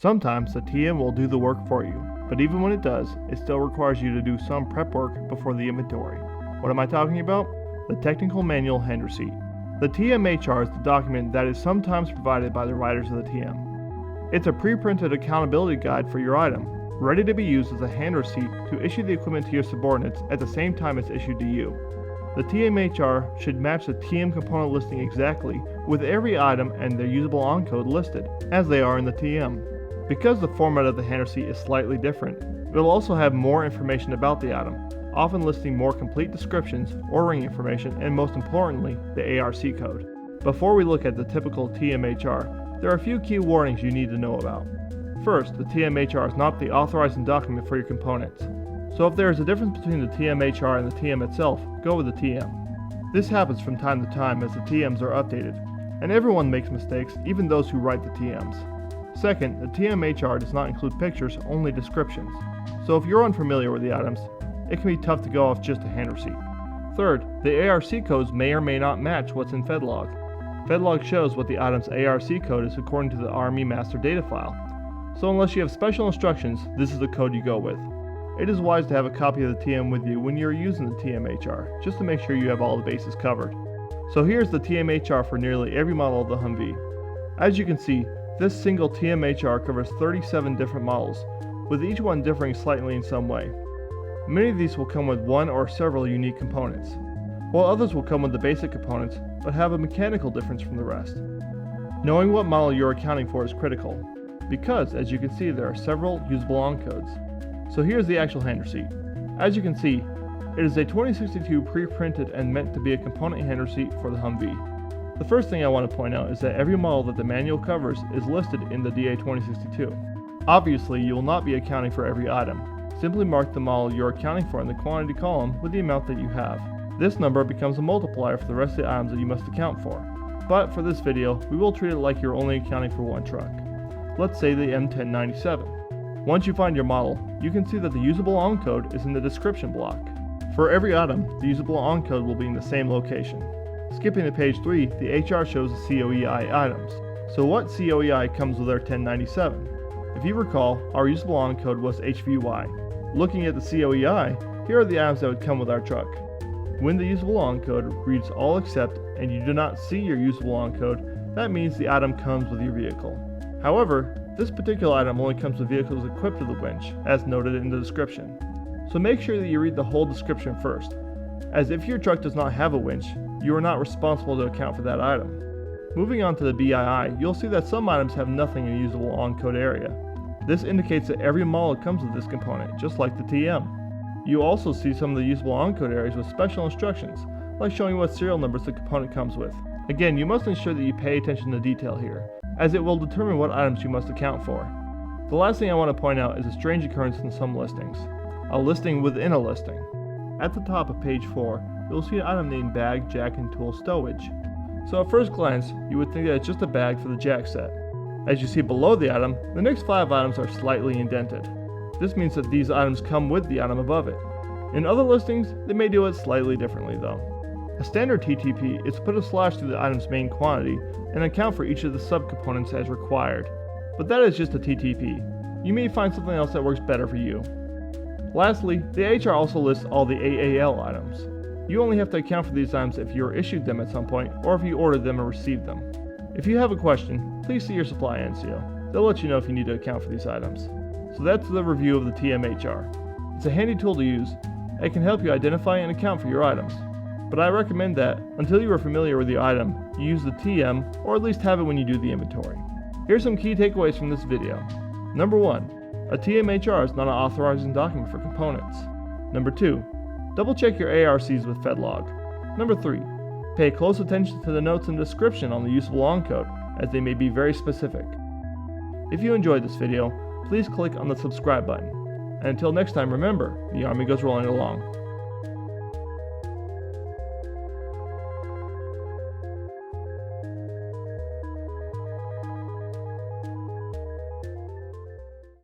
Sometimes the TM will do the work for you, but even when it does, it still requires you to do some prep work before the inventory. What am I talking about? The Technical Manual Hand Receipt. The TMHR is the document that is sometimes provided by the writers of the TM. It's a pre-printed accountability guide for your item, ready to be used as a hand receipt to issue the equipment to your subordinates at the same time it's issued to you. The TMHR should match the TM component listing exactly with every item and their usable on-code listed, as they are in the TM. Because the format of the hand receipt is slightly different, it will also have more information about the item, often listing more complete descriptions, ordering information, and most importantly, the ARC code. Before we look at the typical TMHR, there are a few key warnings you need to know about. First, the TMHR is not the authorizing document for your components. So if there is a difference between the TMHR and the TM itself, go with the TM. This happens from time to time as the TMs are updated, and everyone makes mistakes, even those who write the TMs. Second, the TMHR does not include pictures, only descriptions. So if you're unfamiliar with the items, it can be tough to go off just a hand receipt. Third, the ARC codes may or may not match what's in FedLog. FedLog shows what the item's ARC code is according to the Army Master Data File. So unless you have special instructions, this is the code you go with. It is wise to have a copy of the TM with you when you're using the TMHR, just to make sure you have all the bases covered. So here's the TMHR for nearly every model of the Humvee. As you can see, this single TMHR covers 37 different models, with each one differing slightly in some way. Many of these will come with one or several unique components, while others will come with the basic components but have a mechanical difference from the rest. Knowing what model you're accounting for is critical, because as you can see there are several usable on-codes. So here's the actual hand receipt. As you can see, it is a 2062 pre-printed and meant to be a component hand receipt for the Humvee. The first thing I want to point out is that every model that the manual covers is listed in the DA 2062. Obviously, you will not be accounting for every item. Simply mark the model you're accounting for in the quantity column with the amount that you have. This number becomes a multiplier for the rest of the items that you must account for. But for this video, we will treat it like you're only accounting for one truck. Let's say the M1097. Once you find your model, you can see that the usable on-code is in the description block. For every item, the usable on-code will be in the same location. Skipping to page 3, the HR shows the COEI items. So what COEI comes with our 1097? If you recall, our usable on-code was HVY. Looking at the COEI, here are the items that would come with our truck. When the usable on-code reads all except and you do not see your usable on-code, that means the item comes with your vehicle. However, this particular item only comes with vehicles equipped with a winch, as noted in the description. So make sure that you read the whole description first, as if your truck does not have a winch, you are not responsible to account for that item. Moving on to the BII, you'll see that some items have nothing in the usable on-code area. This indicates that every model comes with this component, just like the TM. You also see some of the usable on-code areas with special instructions, like showing what serial numbers the component comes with. Again, you must ensure that you pay attention to detail here, as it will determine what items you must account for. The last thing I want to point out is a strange occurrence in some listings. A listing within a listing. At the top of page 4, you'll see an item named Bag, Jack, and Tool Stowage. So at first glance, you would think that it's just a bag for the jack set. As you see below the item, the next 5 items are slightly indented. This means that these items come with the item above it. In other listings, they may do it slightly differently though. A standard TTP is to put a slash through the item's main quantity and account for each of the subcomponents as required. But that is just a TTP. You may find something else that works better for you. Lastly, the HR also lists all the AAL items. You only have to account for these items if you were issued them at some point or if you ordered them or received them. If you have a question, please see your supply NCO. They'll let you know if you need to account for these items. So that's the review of the TMHR. It's a handy tool to use. It can help you identify and account for your items. But I recommend that, until you are familiar with your item, you use the TM or at least have it when you do the inventory. Here's some key takeaways from this video. Number 1. A TMHR is not an authorizing document for components. Number 2. Double check your ARCs with FedLog. Number 3. Pay close attention to the notes and description on the usable on-code, as they may be very specific. If you enjoyed this video, please click on the subscribe button. And until next time, remember, the Army goes rolling along.